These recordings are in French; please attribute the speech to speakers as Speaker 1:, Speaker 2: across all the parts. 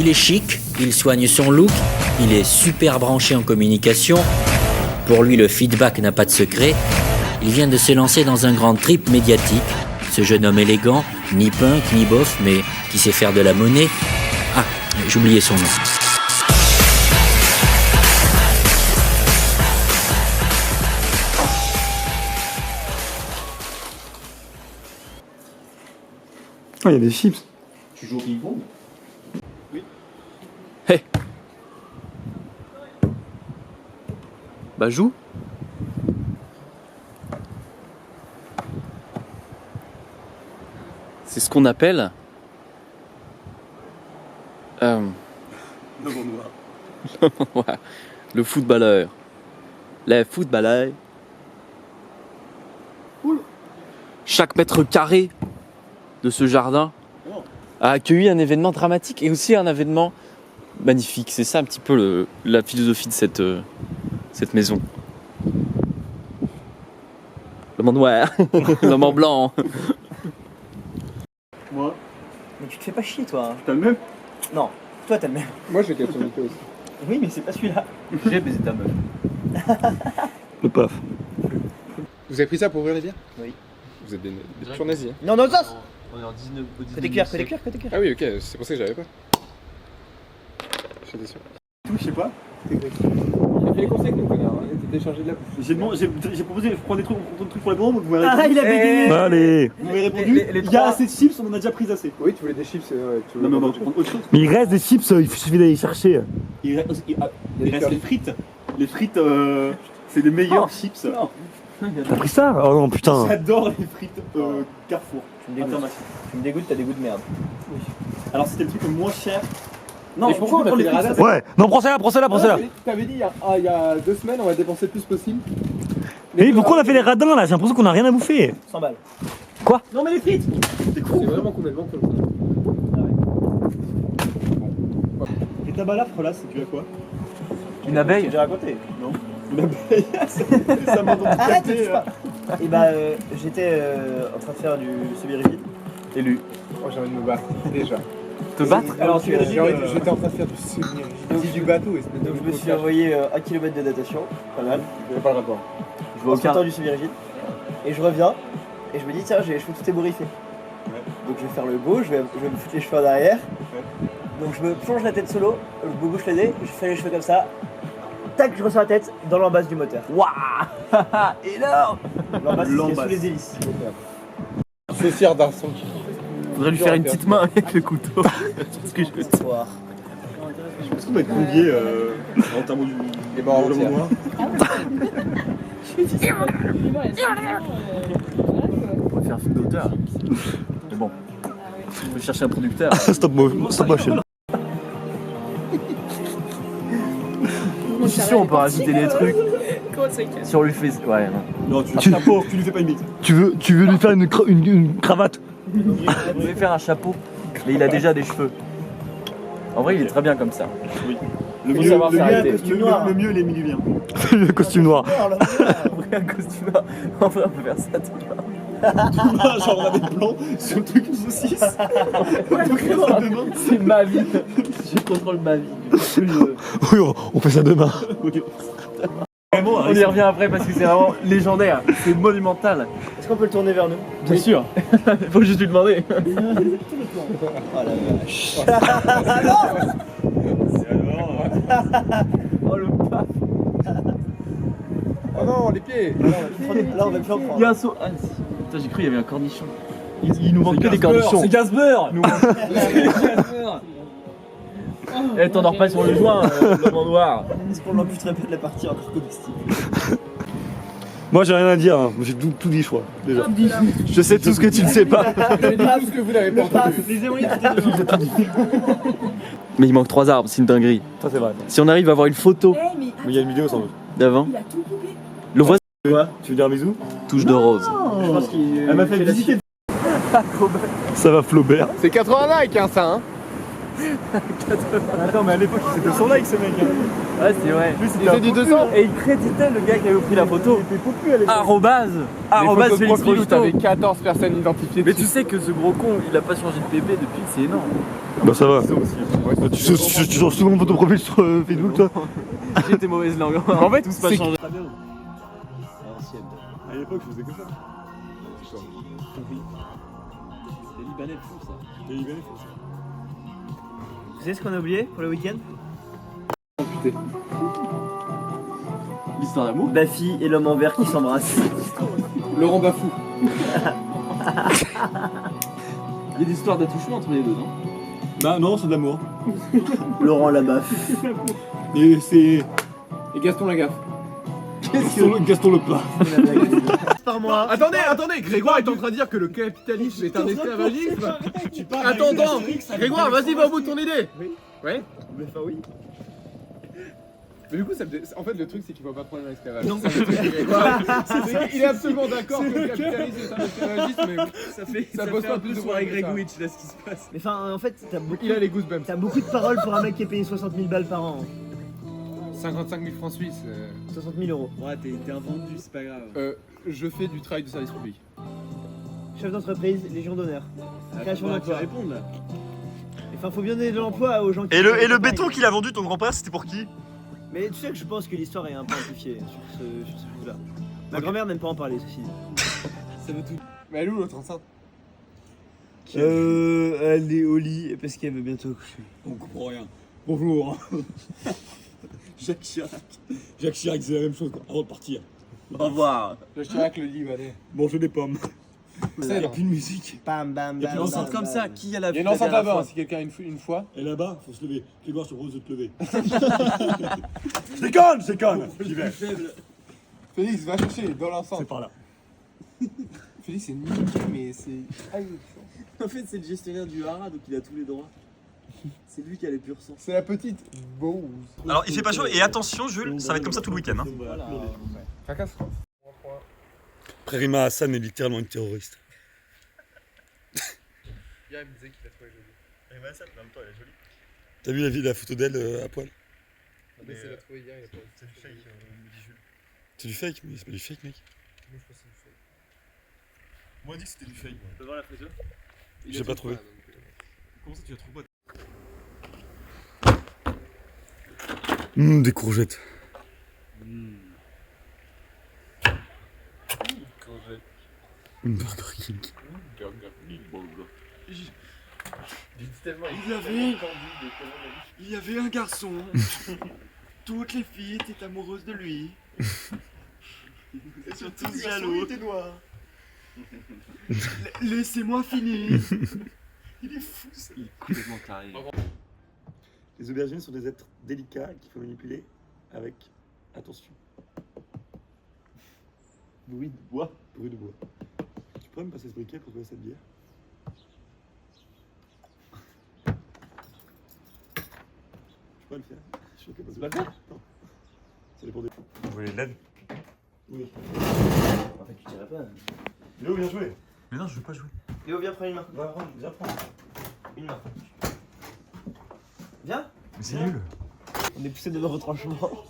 Speaker 1: Il est chic, il soigne son look, il est super branché en communication. Pour lui, le feedback n'a pas de secret. Il vient de se lancer dans un grand trip médiatique. Ce jeune homme élégant, ni punk, ni bof, mais qui sait faire de la monnaie. Ah, j'oubliais son nom.
Speaker 2: Oh, il y a des chips.
Speaker 3: Tu joues au ping-pong? Oui.
Speaker 4: Hey. Bah joue. C'est ce qu'on appelle le footballeur. Les footballeurs. Chaque mètre carré de ce jardin a accueilli un événement dramatique et aussi un événement magnifique. C'est ça un petit peu la philosophie de cette maison. L'homme en noir, l'homme en blanc.
Speaker 3: Moi,
Speaker 5: Mais tu te fais pas chier toi.
Speaker 3: t'as le même?
Speaker 5: Non, toi t'as le même.
Speaker 3: Moi j'ai 4 aussi.
Speaker 5: Oui mais c'est pas celui-là.
Speaker 4: J'ai baisé ta meuf.
Speaker 2: Le paf.
Speaker 3: Vous avez pris ça pour ouvrir les bières?
Speaker 5: Oui.
Speaker 3: Vous êtes des purs nazis. Hein.
Speaker 5: Non, non, ça.
Speaker 4: On est en 19 au 19e
Speaker 5: Côté cuir, côté
Speaker 4: siècle.
Speaker 5: cuir, côté cuir.
Speaker 3: Ah oui, ok, c'est pour ça que j'avais pas. J'étais sûr.
Speaker 6: Je sais pas.
Speaker 3: J'ai fait les conseils, mon connard. Hein. T'es déchargé de la bouffe.
Speaker 6: J'ai proposé de prendre des trucs pour les bombes, vous m'avez
Speaker 5: Ah, il a bégayé.
Speaker 2: Allez.
Speaker 6: vous m'avez répondu.
Speaker 5: les
Speaker 6: Il y
Speaker 5: trois-
Speaker 6: a assez de chips, on en a déjà pris assez.
Speaker 3: Oui, tu voulais des chips, tu
Speaker 6: Non, mais on va prendre autre chose.
Speaker 2: Mais il reste des chips, il suffit d'aller chercher.
Speaker 6: Il reste les frites. Les frites, c'est les meilleurs chips.
Speaker 2: T'as pris ça? Oh non, putain.
Speaker 6: J'adore les frites Carrefour.
Speaker 5: Tu me dégoûtes.
Speaker 6: International.
Speaker 5: Tu me dégoûtes, t'as des goûts de merde.
Speaker 6: Alors c'était le truc le moins cher. Non,
Speaker 3: Mais pourquoi on a fait les radars?
Speaker 2: Ouais, non, prends celle-là, prends celle-là, prends celle-là.
Speaker 3: T'avais dit il y a 2 semaines, on va dépenser le plus possible.
Speaker 2: Mais pourquoi on a fait les radins là? J'ai l'impression qu'on a rien à bouffer.
Speaker 5: 100 balles.
Speaker 6: Non, mais les frites. C'est
Speaker 3: C'est vraiment complètement con.
Speaker 6: Et ta balafre là, c'est dû à quoi?
Speaker 4: Une abeille.
Speaker 5: J'ai raconté.
Speaker 6: Non. Une abeille. Ça m'a donc
Speaker 5: Arrête,
Speaker 6: capté,
Speaker 5: touche pas. Et bah j'étais en train de faire du semi-rigide.
Speaker 4: Élu.
Speaker 3: Oh, j'ai envie de me battre, déjà.
Speaker 4: Te battre?
Speaker 6: Alors tu
Speaker 3: J'étais en train de faire du souvenir. J'ai dit du bateau et
Speaker 5: Donc je me suis envoyé 1 km de natation, pas mal.
Speaker 3: Je pas le rapport.
Speaker 4: Je vois
Speaker 5: En sortant
Speaker 4: aucun.
Speaker 5: du semi-rigide. Et je reviens et je me dis tiens j'ai les cheveux tout ébouriffés. Donc je vais faire le beau, je vais me foutre les cheveux en arrière. Donc je me plonge la tête sous l'eau, je me bouche le nez, je fais les cheveux comme ça. Tac, je ressors la tête dans l'embase du moteur.
Speaker 4: Waouh. Énorme.
Speaker 5: L'embase c'est
Speaker 6: L'embase.
Speaker 5: sous les hélices.
Speaker 3: C'est fier d'arçon.
Speaker 4: Faudrait lui faire une petite main avec le couteau. C'est ce que je veux dire.
Speaker 5: Soir.
Speaker 6: Est-ce qu'on va être conviés en termes du.
Speaker 3: Les morts
Speaker 6: du
Speaker 3: entières.
Speaker 6: noir?
Speaker 4: On va faire un film d'auteur. Mais bon. Je vais chercher un producteur.
Speaker 2: Stop motion.
Speaker 4: Je suis sûr on peut rajouter des trucs. Si on lui fait. Ouais, non.
Speaker 6: Non, tu lui fais pas une bite.
Speaker 2: Tu veux lui faire une cravate?
Speaker 4: On devait faire un chapeau. Mais il a déjà des cheveux. En vrai, il est très bien comme ça.
Speaker 6: Le
Speaker 4: Faut
Speaker 6: mieux,
Speaker 4: savoir s'arrêter.
Speaker 6: le mieux, les milieux bien.
Speaker 2: Le costume noir.
Speaker 4: En vrai, un costume. En vrai, on peut faire ça tout le temps.
Speaker 6: Genre on a des plans sur le truc saucisse. Demain.
Speaker 4: C'est ma vie. Je contrôle ma vie.
Speaker 2: Oui, on fait ça demain.
Speaker 6: Vraiment,
Speaker 4: On y revient après parce que c'est vraiment légendaire. C'est monumental.
Speaker 5: Est-ce qu'on peut le tourner vers nous?
Speaker 4: Bien sûr. Faut que je lui demander.
Speaker 5: Oh la vache.
Speaker 4: Oh le paf.
Speaker 3: Oh non, les pieds.
Speaker 5: Là on va plus en
Speaker 4: Il y
Speaker 5: prendre.
Speaker 4: a un saut. Ah si. Putain, j'ai cru qu'il y avait un cornichon. Il nous manque que des cornichons.
Speaker 6: C'est Gasper.
Speaker 4: Eh, t'endors pas sur le joint, l'homme en noir.
Speaker 5: Est-ce qu'on l'amputerait pas de la partie encore comestible?
Speaker 2: Moi j'ai rien à dire, hein. J'ai tout dit je crois. Déjà. Je sais tout ce que tu ne sais pas.
Speaker 3: J'ai dit tout ce que vous n'avez pas entendu.
Speaker 6: Les héroïnes, tout est
Speaker 4: Mais il manque 3 arbres, c'est une dinguerie.
Speaker 2: Ça c'est vrai.
Speaker 4: Si on arrive à avoir une photo
Speaker 2: Mais il y a une vidéo sans doute.
Speaker 4: d'avant. Le voisin
Speaker 2: Quoi? Tu veux dire un bisou?
Speaker 4: touche de rose.
Speaker 5: Je pense qu'il
Speaker 6: Elle m'a fait visiter.
Speaker 2: Ça va Flaubert.
Speaker 3: C'est 80 likes, hein, ça, hein.
Speaker 2: Attends, mais à l'époque, c'était 200 likes ce mec.
Speaker 4: Ouais, c'est vrai.
Speaker 2: Lui, c'était
Speaker 4: Il
Speaker 2: un
Speaker 4: faisait du
Speaker 2: peu
Speaker 4: 200 et il créditait le gars qui avait pris la photo.
Speaker 2: Il était popu à l'époque.
Speaker 4: Arrobase
Speaker 3: Photos de
Speaker 4: Félix
Speaker 3: profil où
Speaker 4: Rocheteau.
Speaker 3: t'avais 14 personnes identifiées.
Speaker 4: Mais tu sais que ce gros con, il a pas changé de PP depuis, c'est énorme.
Speaker 2: Bah ça va.
Speaker 3: Ouais,
Speaker 2: Tu changes souvent photo profil sur Facebook, toi?
Speaker 4: J'ai tes mauvaises langues.
Speaker 3: En fait,
Speaker 4: tous pas
Speaker 3: c'est-
Speaker 4: changé.
Speaker 2: À l'époque, je faisais que ça.
Speaker 4: Les Libanais font ça.
Speaker 2: Les Libanais font ça.
Speaker 5: Vous savez ce qu'on a oublié pour le week-end?
Speaker 4: L'histoire d'amour.
Speaker 5: Bafi et l'homme en vert qui s'embrassent.
Speaker 3: Laurent Bafou.
Speaker 4: Il y a des histoires d'attouchement entre les deux, non?
Speaker 2: Bah non, c'est de l'amour.
Speaker 5: Laurent la baffe.
Speaker 2: Et c'est
Speaker 3: Et Gaston Lagaffe.
Speaker 2: Gaston le plat.
Speaker 5: Par moi.
Speaker 3: Attendez, Grégoire est en train de dire que le capitalisme est un esclavagisme. Attends, Grégoire, vas-y, va au bout de ton idée. Ouais.
Speaker 5: Enfin oui.
Speaker 3: Mais du coup, en fait, le truc, c'est qu'il voit pas prendre l'esclavage. Non, il est absolument d'accord que le capitalisme est un esclavagisme, mais ça bosse pas plus de
Speaker 5: soirée
Speaker 3: que ça.
Speaker 5: Grégouitch là ce qui se passe. Mais enfin en fait
Speaker 3: Il a les goosebumps.
Speaker 5: t'as beaucoup de paroles pour un mec qui est payé 60 000 balles par an.
Speaker 3: 55 000 francs suisses.
Speaker 5: 60 000 euros.
Speaker 7: Ouais, t'es un vendu, c'est pas grave.
Speaker 3: Je fais du travail de service public.
Speaker 5: Chef d'entreprise, Légion d'honneur. Création
Speaker 7: Tu
Speaker 5: d'emploi.
Speaker 7: réponds là.
Speaker 5: Enfin faut bien donner de l'emploi aux gens qui.
Speaker 8: Et le béton qu'il a vendu ton grand-père, c'était pour qui?
Speaker 5: Mais tu sais que je pense que l'histoire est un peu amplifiée sur ce coup-là. Ma grand-mère n'aime pas en parler ceci.
Speaker 7: Ça veut tout.
Speaker 3: Mais elle est où l'autre enceinte?
Speaker 5: Elle est au lit parce qu'elle veut bientôt coucher.
Speaker 2: On comprend rien. Bonjour. Jacques Chirac. Jacques Chirac, c'est la même chose quoi, avant de partir.
Speaker 7: Au revoir.
Speaker 3: Le Chirac le Libanais.
Speaker 2: Manger des pommes.
Speaker 3: Ça,
Speaker 2: Il n'y a plus de musique.
Speaker 5: Bam bam
Speaker 2: Y a
Speaker 5: bam.
Speaker 2: plus
Speaker 7: Une enceinte
Speaker 5: bam,
Speaker 7: comme
Speaker 5: bam.
Speaker 7: ça, qui a la
Speaker 3: Il y a une enceinte là-bas, si quelqu'un une fois.
Speaker 2: Et là-bas, faut se lever. Grégoire, je te propose de te lever. Je déconne. J'y vais.
Speaker 3: Félix, va chercher dans l'enceinte.
Speaker 2: C'est par là.
Speaker 3: Félix, c'est niqué, mais c'est.
Speaker 7: En fait, c'est le gestionnaire du Hara, donc il a tous les droits. C'est lui qui a les purs sang.
Speaker 3: C'est la petite Bose.
Speaker 8: Alors il fait pas chaud et attention Jules, ça va être comme ça tout le week-end. Hein.
Speaker 7: Voilà.
Speaker 3: Fracasse.
Speaker 2: Prérima Hassan est littéralement une terroriste.
Speaker 3: Hier, il me disait qu'il a trouvé joli.
Speaker 8: Prérima Hassan, en même temps elle est jolie.
Speaker 2: T'as vu la photo d'elle à poil?
Speaker 3: Mais c'est l'a trouvé hier, il a pas vu.
Speaker 8: C'est du fake, me dit Jules.
Speaker 2: C'est du fake, mais c'est pas du fake mec.
Speaker 3: Moi, je pense que c'est du fake.
Speaker 8: Moi on dit que c'était du fake.
Speaker 7: Tu peux voir la photo?
Speaker 3: Il
Speaker 2: J'ai
Speaker 3: a
Speaker 2: pas
Speaker 3: dit
Speaker 2: trouvé.
Speaker 3: quoi, donc,
Speaker 8: Comment ça tu la trouves pas?
Speaker 2: Des courgettes. Burger King.
Speaker 8: Il y avait un garçon. Toutes les filles étaient amoureuses de lui. Ils sont tous jaloux. Laissez-moi finir. Il est fou ça.
Speaker 7: Il est complètement carré.
Speaker 2: Les aubergines sont des êtres délicats qu'il faut manipuler avec attention. Bruit de bois. Bruit de bois. Tu pourrais me passer ce briquet pour trouver cette bière? Je pourrais le faire. Je suis sûr qu'il n'y a pas de
Speaker 7: pas le faire?
Speaker 2: Non. Ça dépend des.
Speaker 8: Vous voulez de l'aide?
Speaker 2: Oui.
Speaker 5: En fait tu dirais pas.
Speaker 2: Léo, bien joué.
Speaker 8: Mais non je veux pas jouer.
Speaker 5: Léo viens prendre une main.
Speaker 2: Viens prendre.
Speaker 5: Une main. Viens.
Speaker 8: Mais c'est nul.
Speaker 5: On est poussé de nos retranchements.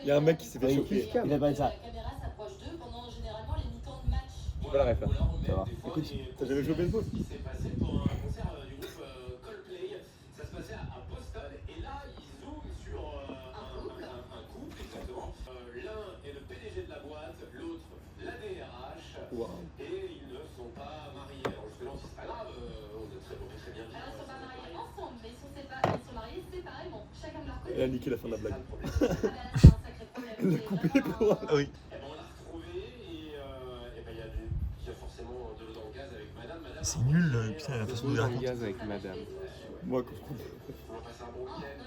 Speaker 2: Il y a un mec qui s'est fait choquer.
Speaker 5: Il va pas être ça.
Speaker 9: La caméra s'approche d'eux pendant généralement les mi-temps de match.
Speaker 3: Je vais la ref là.
Speaker 5: Ça va. Écoute.
Speaker 2: T'as jamais chopé une pause?
Speaker 10: qui s'est passé pour un concert du groupe Coldplay. Ça se passait à Boston et là ils zooment sur un couple exactement. L'un est le PDG de la boîte, l'autre la DRH et ils ne sont pas mariés. Alors jusque-là on se dit c'est pas grave, on est très bien.
Speaker 9: Alors ils sont pas mariés ensemble, mais ils sont mariés séparément. Chacun de leur côté.
Speaker 2: Elle a niqué la fin de la blague.
Speaker 9: Ah bah là c'est un sacré problème.
Speaker 2: Elle l'a coupé pour. Ah oui.
Speaker 10: Et ben on l'a retrouvé et ben il y a forcément de l'eau dans le gaz avec madame.
Speaker 8: C'est nul putain la façon de
Speaker 3: Dans le
Speaker 8: raconter.
Speaker 3: gaz avec madame.
Speaker 2: Moi, quand je comprends.
Speaker 10: On va passer un bon week-end.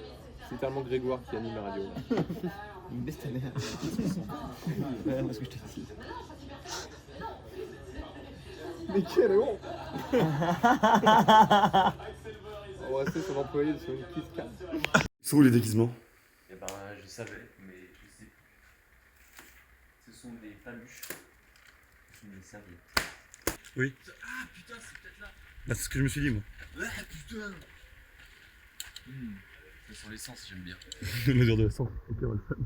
Speaker 3: C'est tellement Grégoire qui anime la radio.
Speaker 5: Une baisse ta mère. Ouais, parce que je te dis.
Speaker 3: Mais quelle honte. On va rester sur l'employé sur une Kit Kat.
Speaker 2: Sont où les déguisements?
Speaker 7: Eh ben, je savais, mais je sais plus. Ce sont des paluches. Ce sont des serviettes.
Speaker 2: Oui.
Speaker 7: Ah putain, c'est peut-être là.
Speaker 2: Là, c'est ce que je me suis dit, moi.
Speaker 4: Ça sent l'essence, j'aime bien.
Speaker 2: L'odeur de la sang. Ok, on va le faire.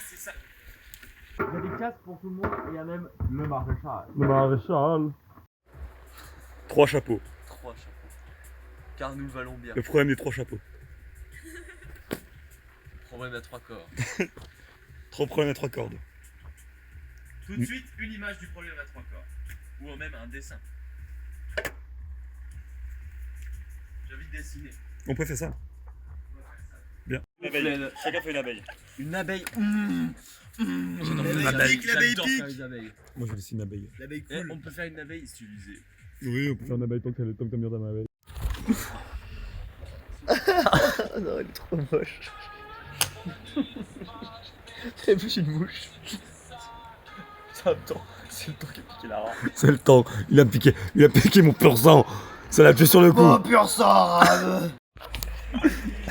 Speaker 4: C'est ça. Il y a des casques pour tout le monde et il y a même le maréchal.
Speaker 2: Le maréchal. 3 chapeaux.
Speaker 4: 3 chapeaux. Car nous le valons bien.
Speaker 2: Le problème des 3 chapeaux.
Speaker 4: Problème à 3 corps.
Speaker 2: 3 problèmes à 3 cordes.
Speaker 4: Tout de suite, une image du problème à 3 corps. Ou même un dessin. J'ai envie de dessiner.
Speaker 2: On peut faire ça. Bien. Une abeille. Chacun fait une abeille.
Speaker 4: Une abeille.
Speaker 2: L'abeille
Speaker 4: pique.
Speaker 2: Moi je dessine une abeille.
Speaker 5: L'abeille
Speaker 4: Eh,
Speaker 5: cool.
Speaker 4: on peut faire une abeille stylisée.
Speaker 2: Oui, on peut faire une abeille tant que t'aimes bien ta abeille.
Speaker 5: Non, elle est trop moche. J'ai vu une mouche. C'est le temps qui a piqué la rare.
Speaker 2: C'est le temps. Il a piqué mon pur sang. Ça l'a tué sur le coup.
Speaker 5: Oh, pur sang.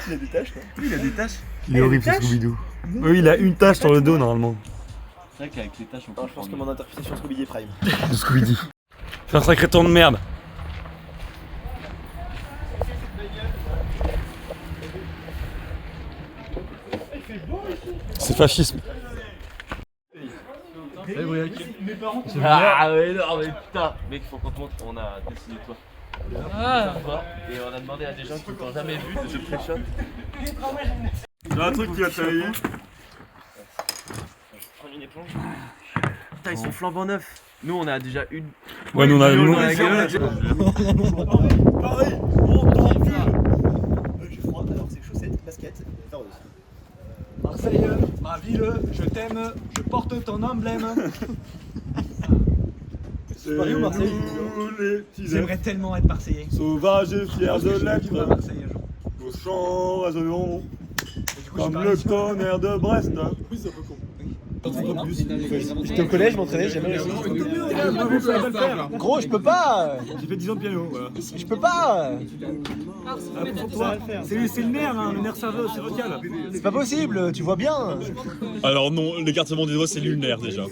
Speaker 5: Il a des taches, quoi.
Speaker 4: Oui, il a des taches.
Speaker 2: Il est horrible ce Scooby-Doo. Oui, il a une tache sur le dos normalement.
Speaker 4: C'est vrai qu'avec les taches, on peut.
Speaker 5: Non, je pense que mon interprétation Scooby est prime.
Speaker 2: De Scooby-Doo. C'est un sacré temps de merde. C'est fascisme.
Speaker 4: Ah ouais, non, mais putain. Mec, faut qu'on te montre, on a dessiné toi. Et on a demandé à des gens qui t'ont jamais vu de te pré-shot.
Speaker 2: J'ai un truc qui va te réveiller.
Speaker 4: Prendre une éponge. Putain, ils sont flambant neufs. Nous, on a déjà une.
Speaker 2: Ouais, nous on a
Speaker 4: dans la gueule.
Speaker 5: Pareil, on t'en vu. J'ai froid, alors c'est chaussettes, basket, vareuse.
Speaker 8: Marseille, ma ville, je t'aime, je porte ton emblème.
Speaker 5: C'est Paris ou Marseille?
Speaker 8: J'aimerais tellement être marseillais.
Speaker 2: Sauvage et fier de
Speaker 8: Je vais
Speaker 2: l'être.
Speaker 8: à Marseille un jour.
Speaker 2: Nos chants résonneront
Speaker 8: Du coup,
Speaker 2: comme
Speaker 8: je
Speaker 2: le
Speaker 8: suis
Speaker 2: tonnerre de Brest.
Speaker 8: Oui, c'est un peu con.
Speaker 5: J'étais au collège, je m'entraînais, j'ai jamais réussi. Gros, je peux pas.
Speaker 2: J'ai fait 10 ans de piano, voilà.
Speaker 5: Je peux pas.
Speaker 2: Pour toi, c'est le nerf, hein, le nerf cervical.
Speaker 5: C'est pas possible, tu vois bien.
Speaker 2: Alors non, l'écartement des doigts c'est lunaire déjà.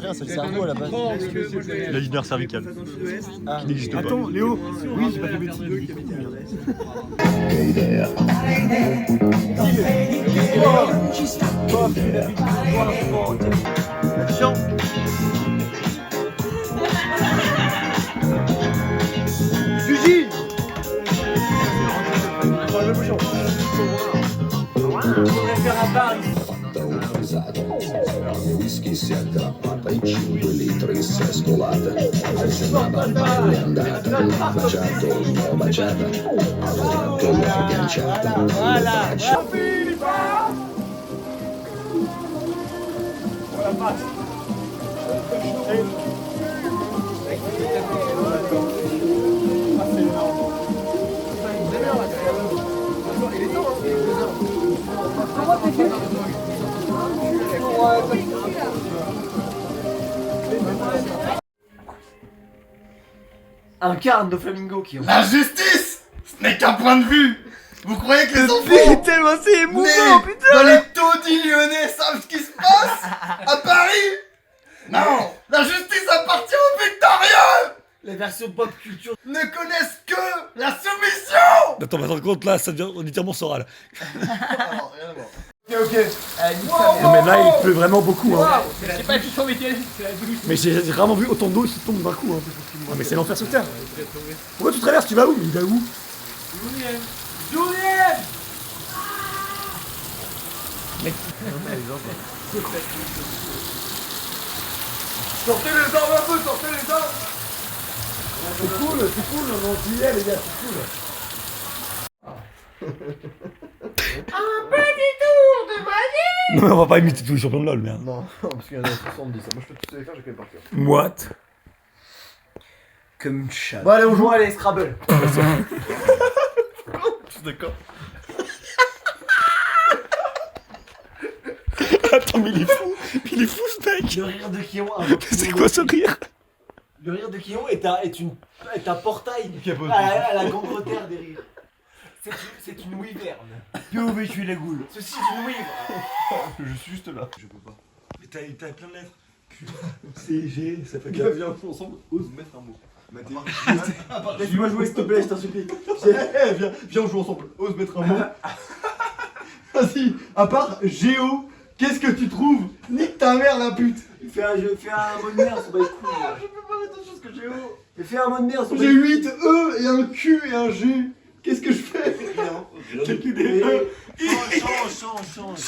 Speaker 5: Rien, c'est le cerveau à la base.
Speaker 2: Il a dit nerf cervical.
Speaker 5: Ah.
Speaker 2: Qui n'existe pas.
Speaker 8: Attends, Léo. Oui, j'ai pas fait bêtise.
Speaker 5: Action. Fusil. Dans le bouchon.
Speaker 11: Whisky si aggrappata e 5 litri sescolata. Sembrava è andata, l'ho baciato, l'ho baciata, l'ho agganciata.
Speaker 5: Voilà. Incarne nos flamingos qui ont.
Speaker 8: La justice, ce n'est qu'un point de vue. Vous croyez que les enfants
Speaker 5: tellement c'est émouvant,
Speaker 8: nés dans les taudis lyonnais savent ce qui se passe à Paris? Non, la justice appartient aux Victoriens.
Speaker 5: Les versions pop culture.
Speaker 8: Ne connaissent que la soumission.
Speaker 2: Attends, mais compte là, ça devient littéralement Soral.
Speaker 8: Alors, rien à voir.
Speaker 5: Ok.
Speaker 2: Non mais là il pleut vraiment beaucoup hein.
Speaker 3: J'ai pas vu tomber quel, c'est la douche.
Speaker 2: Mais j'ai rarement vu autant d'eau qui tombe d'un coup hein. Ah, mais c'est l'enfer sur terre. Pourquoi tu traverses? Tu vas où? Il va où?
Speaker 3: Julien.
Speaker 8: Sortez les armes un peu, sortez les armes.
Speaker 2: C'est cool, on y est les gars, c'est cool. Non mais on va pas imiter tous les champions de LoL merde.
Speaker 5: Non, parce qu'il y en a 70. Moi je peux tous les faire, je connais par cœur.
Speaker 2: What?
Speaker 5: Comme une chatte. Bon allez, on joue, allez, Scrabble.
Speaker 2: D'accord. Attends mais il est fou ce mec.
Speaker 5: Le rire de Kion.
Speaker 2: C'est quoi ce rire?
Speaker 5: Le rire de Kion est un portail à la Grande-Bretagne des rires.
Speaker 8: C'est une wyverne.
Speaker 7: POV, je suis la goule.
Speaker 8: Ceci est une wyvre.
Speaker 6: Je suis juste là.
Speaker 2: Je peux pas. Mais t'as plein de lettres. Q,
Speaker 6: C, G, ça fait
Speaker 2: Viens,
Speaker 6: viens, on joue ensemble, ose mettre un mot.
Speaker 7: Laisse-moi jouer, s'il te plaît, je t'en supplie.
Speaker 6: Viens, on joue ensemble, ose mettre un mot. Vas-y, à part Géo, qu'est-ce que tu trouves? Nique ta mère la pute.
Speaker 7: Fais un mot de merde, ça va être cool.
Speaker 6: Je peux pas mettre autre chose que Géo.
Speaker 7: Mais fais un mot de merde, ça va
Speaker 6: J'ai
Speaker 7: être
Speaker 6: 8 E et un Q et un G. Qu'est-ce que je fais?
Speaker 7: Change.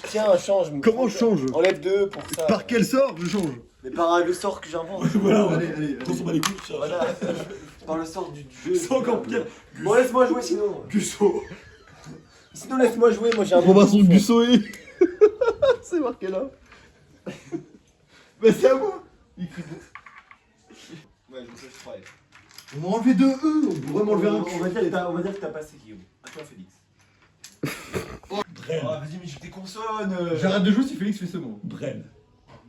Speaker 7: Tiens, change.
Speaker 6: Comment je change?
Speaker 7: Enlève 2 pour ça.
Speaker 6: Par quel sort je change?
Speaker 7: Mais par le sort que j'invente.
Speaker 2: Voilà, allez, on s'en bat les couilles.
Speaker 7: Voilà. Par le sort du jeu.
Speaker 2: C'est encore pire.
Speaker 7: Bon, laisse-moi jouer sinon.
Speaker 2: Gusso.
Speaker 7: Sinon, laisse-moi jouer, moi j'ai un.
Speaker 6: Robinson Gussoé. C'est marqué là. Mais c'est à moi.
Speaker 8: Ouais, je sais, je croyais.
Speaker 6: On m'a enlevé 2 E, on pourrait m'enlever un Q.
Speaker 7: On va dire que t'as passé, Guillaume. À toi, Félix.
Speaker 2: Brel.
Speaker 8: Oh, vas-y, mais je tes consonnes.
Speaker 6: J'arrête de jouer si Félix fait ce mot.
Speaker 2: Brel.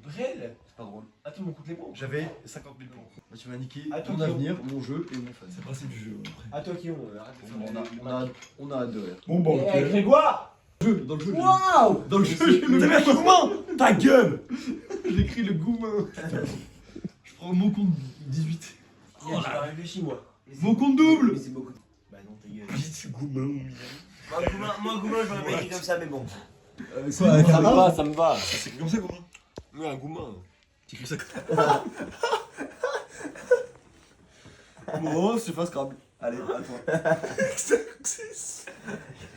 Speaker 8: Brel. C'est pas drôle. Attends, on compte les mots.
Speaker 6: J'avais 50 000 points. Bah, tu m'as niqué
Speaker 7: Attends,
Speaker 6: mon avenir, mon jeu et mon fan.
Speaker 2: C'est le principe du jeu. Après.
Speaker 7: À toi, Guillaume. Arrête de faire
Speaker 6: On a hâte de rire.
Speaker 2: Bon, bon, ok.
Speaker 7: Grégoire.
Speaker 6: Dans le jeu.
Speaker 7: Waouh.
Speaker 6: Dans le jeu, j'ai
Speaker 2: T'as mis un goumin. Ta gueule.
Speaker 6: J'écris le goumin. Je prends mon compte 18.
Speaker 7: J'ai pas réfléchi, moi.
Speaker 6: Mon compte double.
Speaker 7: Mais c'est beaucoup. Bah non, ta gueule.
Speaker 2: Vite, goumin.
Speaker 7: Moi, Goumin, je l'aurais pas écrit comme ça, mais bon.
Speaker 6: Ça
Speaker 4: me va.
Speaker 2: C'est comme ça, goumin.
Speaker 8: Ouais, un goumin.
Speaker 2: T'écris ça.
Speaker 6: Oh, c'est pas Scrabble.
Speaker 7: Allez, à toi.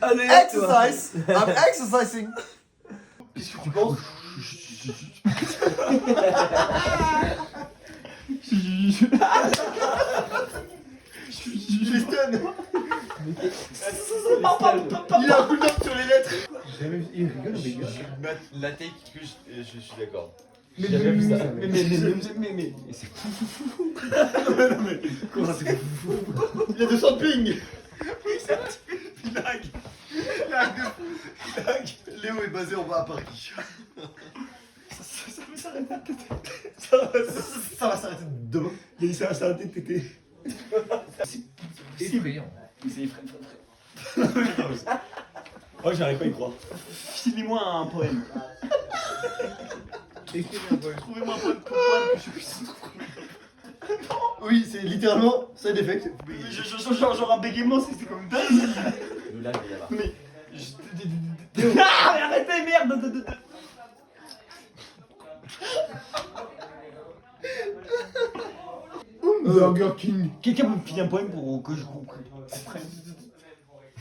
Speaker 6: Allez,
Speaker 7: Exercise.
Speaker 6: I'm exercising.
Speaker 7: Qu'est-ce que tu penses?
Speaker 6: Je stun. Il a un coup de note sur les lettres. Il rigole, mais gars.
Speaker 8: La take que je suis d'accord.
Speaker 6: Mais c'est fou. Comment ça c'est fou? Il y a 200 ping. Oui, c'est vrai. Lag. Léo est basé en bas à Paris. Ça va s'arrêter. Ça va s'arrêter demain. Il a dit ça va s'arrêter de péter.
Speaker 8: C'est effrayant.
Speaker 6: C'est effrayant.
Speaker 2: Oh, j'arrive pas à y croire.
Speaker 6: Finis-moi un poème. Trouvez-moi un poème que je puisse trouver. Oui, c'est littéralement side effect. Genre un bégaiement, c'était comme dingue. Mais. Ah, mais arrêtez, merde! Burger King. Quelqu'un me file un poème pour que je comprenne.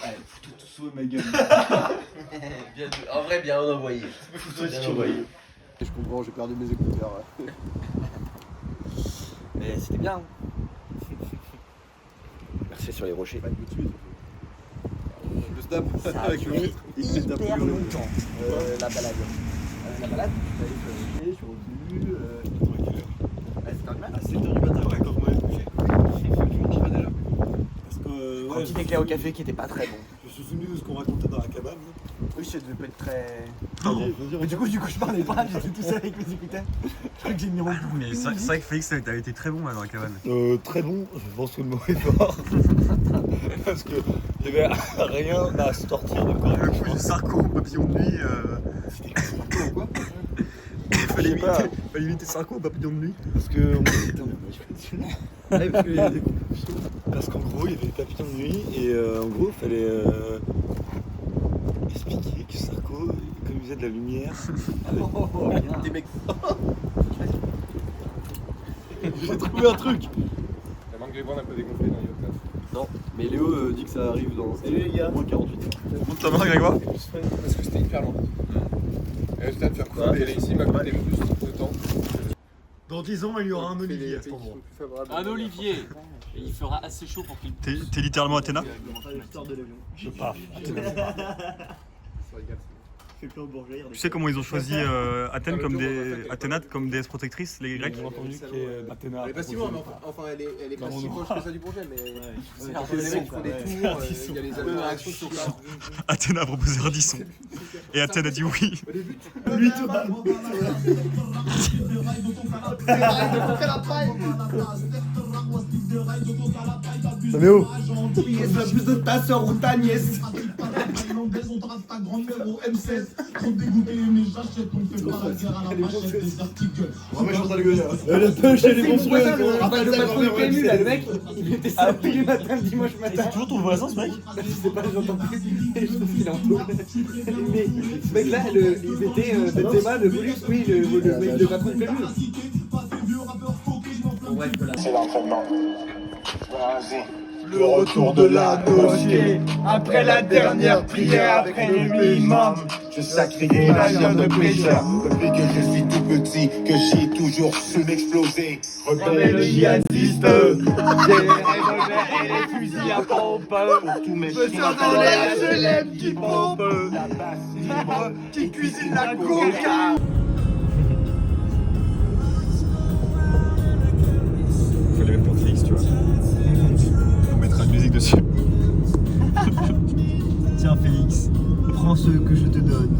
Speaker 6: Allez, fous-toi tout sous ma gueule.
Speaker 8: En vrai, bien envoyé.
Speaker 6: Fous-toi si tu envoyé. Je comprends, j'ai perdu mes écouteurs.
Speaker 7: Mais c'était bien. Merci sur les rochers.
Speaker 6: Le snap
Speaker 7: Ça a
Speaker 6: avec le
Speaker 7: duré
Speaker 6: filtre.
Speaker 7: hyper longtemps, la balade. La balade
Speaker 6: Je suis revenu.
Speaker 7: c'était un
Speaker 2: À 7h du matin, ouais, quand on m'avait couché. Parce que.
Speaker 7: Un petit éclair au café qui était pas très bon.
Speaker 2: Je me suis souvenu de ce qu'on racontait dans la cabane.
Speaker 7: Oui, ça devait pas être très.
Speaker 2: Pardon.
Speaker 7: Mais du coup, je parlais pas, j'étais tout seul avec mes écouteurs. Je crois que j'ai mis mon coup.
Speaker 12: Mais c'est vrai que Félix, t'as été très bon là, dans la cabane.
Speaker 6: Très bon, je pense que le mot est fort. Parce que il y avait rien à sortir de quoi.
Speaker 12: Le coup du Sarko, papillon de nuit.
Speaker 6: C'était quoi?
Speaker 12: Fallait imiter Sarko, papillon de nuit.
Speaker 6: Parce que. Ouais, parce qu'il y a des confusions. Parce qu'en gros, il y avait des papillons de nuit et en gros, il fallait expliquer que Sarko, comme il faisait de la lumière.
Speaker 7: Des mecs.
Speaker 6: J'ai trouvé un truc.
Speaker 3: La manque Grégoire n'a pas dégonflé dans Yota.
Speaker 6: Non, mais Léo dit que ça arrive dans moins 48 heures.
Speaker 12: Monte ta main, Grégoire.
Speaker 3: Parce que c'était hyper long. Et résultat de faire couper elle ici m'a coûté plus de temps.
Speaker 6: Dans 10 ans, il y aura un olivier à cet endroit.
Speaker 4: Un olivier. Et il fera assez chaud pour qu'il.
Speaker 12: T'es littéralement Athéna?
Speaker 6: Je pars.
Speaker 12: Tu sais comment ils ont choisi Athènes comme Athéna comme déesse protectrice, les Grecs?
Speaker 6: J'ai entendu qu'Athéna.
Speaker 3: Elle est pas si loin, mais enfin elle est pas si proche que ça du projet, mais les mecs font des tours, il y a les interactions sur ça.
Speaker 12: Athéna a proposé Radisson. Et Athènes a dit oui.
Speaker 6: Lui, Thomas. Saméo.
Speaker 8: plus de ta sœur ou ta nièce.
Speaker 6: Ouais, je suis en train de gueuler. Le punch, elle est monstrueuse.
Speaker 5: Rappelle le patron du PMU là, le mec, il était ça tous les matins, le dimanche matin.
Speaker 6: C'est toujours ton voisin ce mec?
Speaker 5: Je sais pas, j'entends plus. Et je trouve qu'il est en taule. Mais ce mec là, il mettait Benzema, le Volux, oui, le patron du PMU.
Speaker 11: C'est l'entraînement. Vas-y.
Speaker 8: Le retour de la dossier. Après la dernière prière, après le minimum, je sacrifie la vie de prêcheur.
Speaker 11: Depuis que je suis tout petit, que j'ai toujours su m'exploser.
Speaker 8: Rebelle djihadiste, des revolvers et les fusils à pompe.
Speaker 11: Pour tous mes
Speaker 8: Me sors dans les HLM qui pompe.
Speaker 11: La basse libre.
Speaker 8: Qui cuisine la coca.
Speaker 12: Faut les mettre pour Félix, tu vois. On mettra de musique dessus.
Speaker 6: Tiens Félix, prends ce que je te donne.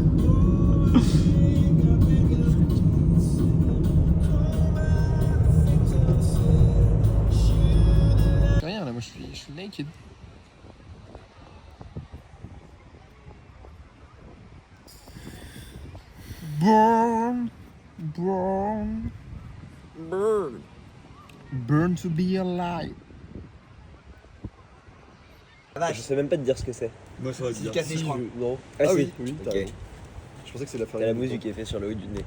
Speaker 3: Rien là, moi je suis naked. Burn, burn, burn, burn to be alive.
Speaker 5: Je sais même pas te dire ce que c'est.
Speaker 6: Moi ça va te dire.
Speaker 5: Café, je crois.
Speaker 6: Non.
Speaker 5: Ah
Speaker 6: Ah
Speaker 5: si.
Speaker 6: oui, oui, t'as
Speaker 5: Ok.
Speaker 6: raison. Je pensais que c'est la
Speaker 5: T'as
Speaker 6: farine.
Speaker 5: la musique qui est faite sur le haut du nez.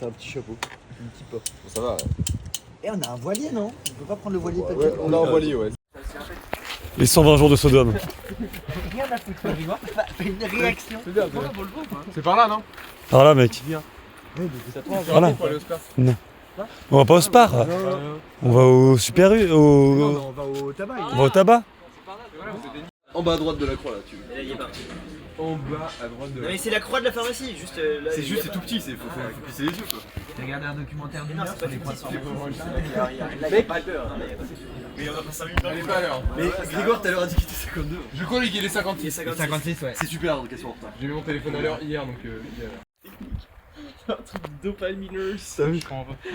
Speaker 6: T'as un petit chapeau, un petit pot.
Speaker 3: Ça va.
Speaker 5: Eh, on a un voilier, non? On peut pas prendre le voilier
Speaker 6: Ouais, on a un voilier, ouais.
Speaker 12: Les 120 jours de Sodome.
Speaker 5: Rien à foutre, fais une réaction.
Speaker 3: C'est bien, c'est par là, non?
Speaker 12: Par là, mec. Voilà.
Speaker 3: Pour aller au Spar.
Speaker 12: Non. On va pas au Spar. On va au Super U.
Speaker 6: On va au tabac.
Speaker 12: On va au tabac.
Speaker 6: En bas à droite de la croix là, tu
Speaker 5: Et là, il est parti.
Speaker 3: En bas à droite de
Speaker 5: Non, mais c'est la croix de la pharmacie, juste là.
Speaker 6: C'est juste, c'est tout petit, faut pisser les yeux quoi.
Speaker 5: J'ai regardé un documentaire d'une
Speaker 6: heure
Speaker 5: heure
Speaker 6: sur
Speaker 5: sur
Speaker 6: les
Speaker 5: les
Speaker 6: croix
Speaker 5: croix
Speaker 6: de
Speaker 5: de
Speaker 6: pharmacie.
Speaker 5: pharmacie. Là, il n'y a pas peur.
Speaker 6: Mais on a pas 5 minutes.
Speaker 3: Elle est pas à l'heure.
Speaker 6: Mais Grégoire tout à l'heure a dit qu'il était 52.
Speaker 3: Je crois qu'il est 56.
Speaker 5: 56, ouais.
Speaker 6: C'est super donc elles sont en retard.
Speaker 3: J'ai mis mon téléphone à l'heure hier donc il est à l'heure.
Speaker 6: T'as vu?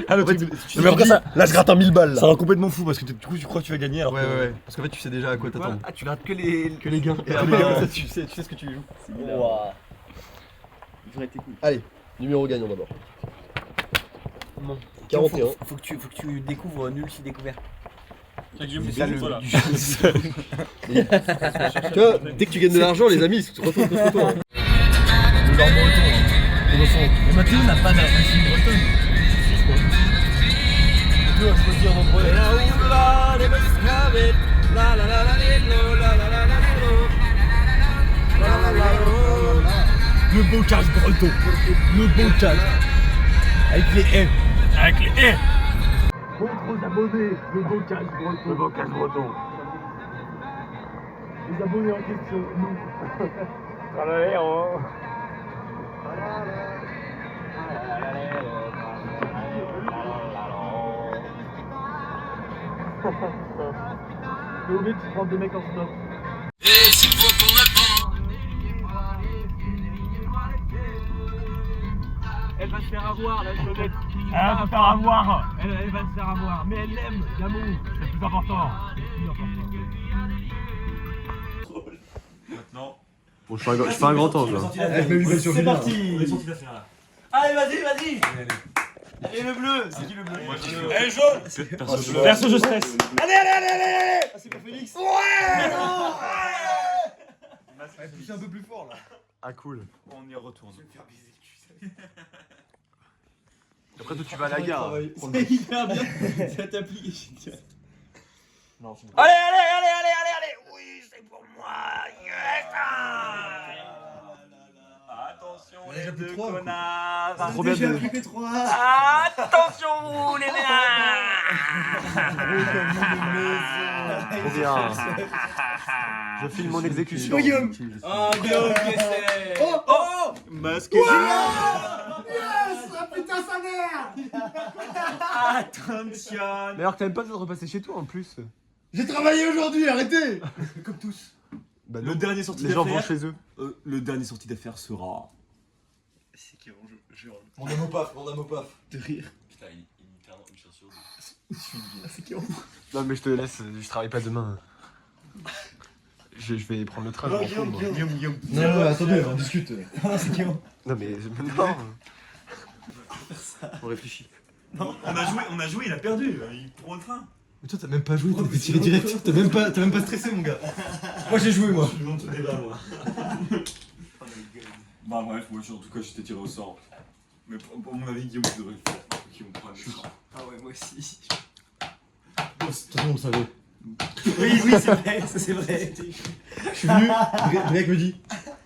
Speaker 12: Ah, le truc.
Speaker 6: Mais après ça, là je gratte un 1000 balles là.
Speaker 12: Ça rend complètement fou parce que du coup tu crois que tu vas gagner alors
Speaker 6: Ouais, ouais. Parce qu'en fait tu sais déjà à quoi t'attendre.
Speaker 5: Ah, tu grattes que les
Speaker 6: gains. Et après comme ça tu sais ce que tu joues.
Speaker 5: Waouh. Il devrait être cool.
Speaker 6: Allez, numéro gagnant d'abord. 41.
Speaker 5: Faut que tu découvres nul si découvert.
Speaker 12: C'est
Speaker 5: ça, le-
Speaker 12: voilà.
Speaker 5: du
Speaker 6: Tu vois, dès que tu gagnes de l'argent, les amis, ils se retrouvent contre toi.
Speaker 5: Mais Mathéo n'a pas d'origine bretonne.
Speaker 6: Mathéo a choisi un endroit.
Speaker 2: Le bocage breton. Le bocage. Avec les M. Avec les M. Montre aux abonnés le bocage breton. Le bocage breton. Les abonnés en question, nous. J'ai oublié de prendre des mecs en stop. Elle va se faire avoir, la Jeannette. Elle va se faire avoir. Elle va se faire avoir. Mais elle l'aime, l'amour. C'est le plus important. C'est le plus important.
Speaker 12: Maintenant.
Speaker 6: Bon, je fais un grand ange là.
Speaker 2: C'est parti.
Speaker 12: On est sorti d'affaire là.
Speaker 5: Allez, vas-y. Allez, le bleu. C'est qui le bleu?
Speaker 2: Elle jaune.
Speaker 12: Perso, je stresse.
Speaker 2: Allez.
Speaker 6: Ah, c'est pas Félix?
Speaker 2: Ouais.
Speaker 6: C'est un peu plus fort là.
Speaker 12: Ah, cool. On y retourne.
Speaker 6: Après, toi, tu vas à la gare.
Speaker 2: C'est hyper bien. Cette application.
Speaker 5: Allez. Oui, c'est pour moi. Yes.
Speaker 12: Attention,
Speaker 6: les
Speaker 12: les
Speaker 6: deux
Speaker 12: deux
Speaker 6: connards.
Speaker 12: connards.
Speaker 6: Trop bien de...
Speaker 5: Attention, vous, les
Speaker 6: Trop bien. Je filme mon exécution.
Speaker 5: Oh, Guillaume, qu'est-ce que c'est?
Speaker 6: Oh
Speaker 12: Masque.
Speaker 8: Yes. Ah putain sa mère.
Speaker 12: Attention.
Speaker 6: Mais alors que t'aimes pas de repasser chez toi en plus.
Speaker 8: J'ai travaillé aujourd'hui, arrêtez. Comme tous.
Speaker 6: Bah,
Speaker 12: Le dernier sorti
Speaker 6: les gens
Speaker 12: d'affaires.
Speaker 6: vont chez eux.
Speaker 12: Le dernier sorti d'affaires sera.
Speaker 8: Mon homme au paf,
Speaker 12: de rire. Putain, il me tient une chance sur deux.
Speaker 3: Non mais je te laisse, je travaille pas demain. Je vais prendre le train, je m'en fous, moi.
Speaker 6: Non, attendez, on discute.
Speaker 5: Non, c'est Guillaume.
Speaker 3: Non mais non. On réfléchit.
Speaker 12: On a joué, il a perdu. Il prend le train.
Speaker 6: Mais toi, t'as même pas joué, t'as tiré direct. T'as même pas stressé, mon gars. Moi, j'ai joué, moi.
Speaker 12: Je monte le débat, moi. Bah bref, moi en tout cas j'étais tiré au sort. Mais pour mon avis, Guillaume devrait le faire. Guillaume prend le train.
Speaker 5: Ah ouais, moi aussi.
Speaker 6: De toute façon, on le savait.
Speaker 5: Oui, c'est vrai, ça c'est vrai.
Speaker 6: Je suis venu, Greg me dit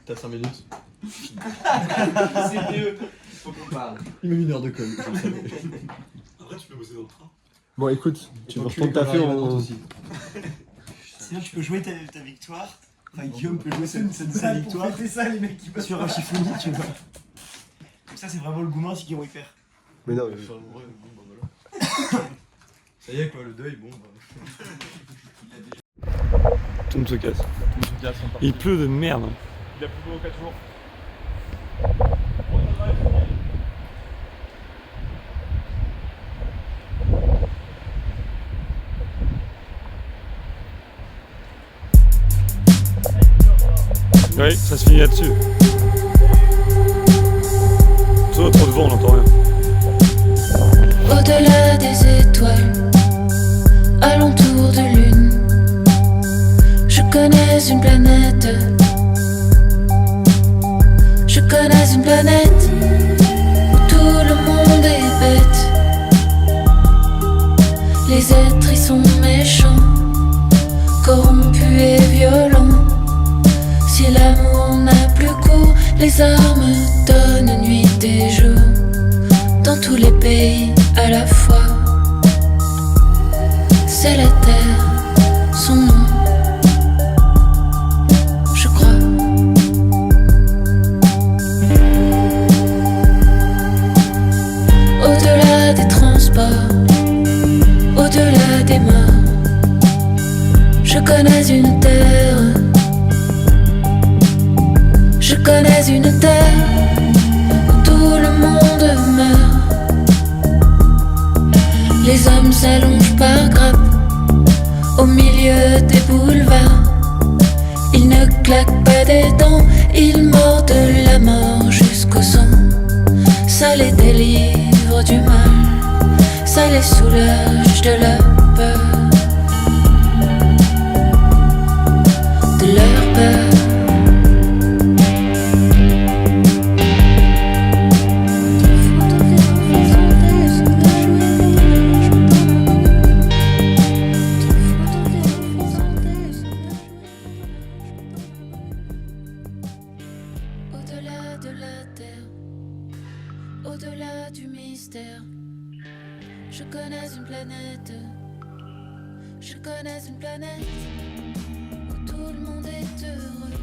Speaker 6: t'as 5 minutes.
Speaker 5: C'est mieux. Faut qu'on parle.
Speaker 6: Il m'a mis une heure de colle, je le savais.
Speaker 12: Après, tu peux bosser dans le train.
Speaker 3: Bon écoute, tu veux retourner ta fille
Speaker 6: aussi.
Speaker 5: Sinon, tu peux jouer ta victoire. Enfin, Guillaume peut jouer sa victoire. C'est ça, les mecs qui passent sur un Shifumi, tu vois. Comme ça, c'est vraiment le gourmand si Guillaume y perd.
Speaker 3: Mais non, mais...
Speaker 6: Ça y est, quoi, le deuil, bon.
Speaker 12: Tout me se casse. Il pleut de merde.
Speaker 3: Il a plu pendant 4 jours.
Speaker 12: Oui, ça se finit là-dessus. Trop de vent, on n'entend rien.
Speaker 13: Au-delà des étoiles, alentour de lune, je connais une planète. Je connais une planète où tout le monde est bête. Les êtres y sont méchants, corrompus et violents. Si l'amour n'a plus cours, les armes donnent nuit et jour. Dans tous les pays à la fois, c'est la terre, son nom, je crois. Au-delà des transports, au-delà des morts, je connais une terre. Je connais une terre où tout le monde meurt. Les hommes s'allongent par grappes au milieu des boulevards. Ils ne claquent pas des dents, ils mordent la mort jusqu'au sang. Ça les délivre du mal, ça les soulage de leur peur. De leur peur. Au-delà de la terre, au-delà du mystère, je connais une planète. Je connais une planète où tout le monde est heureux.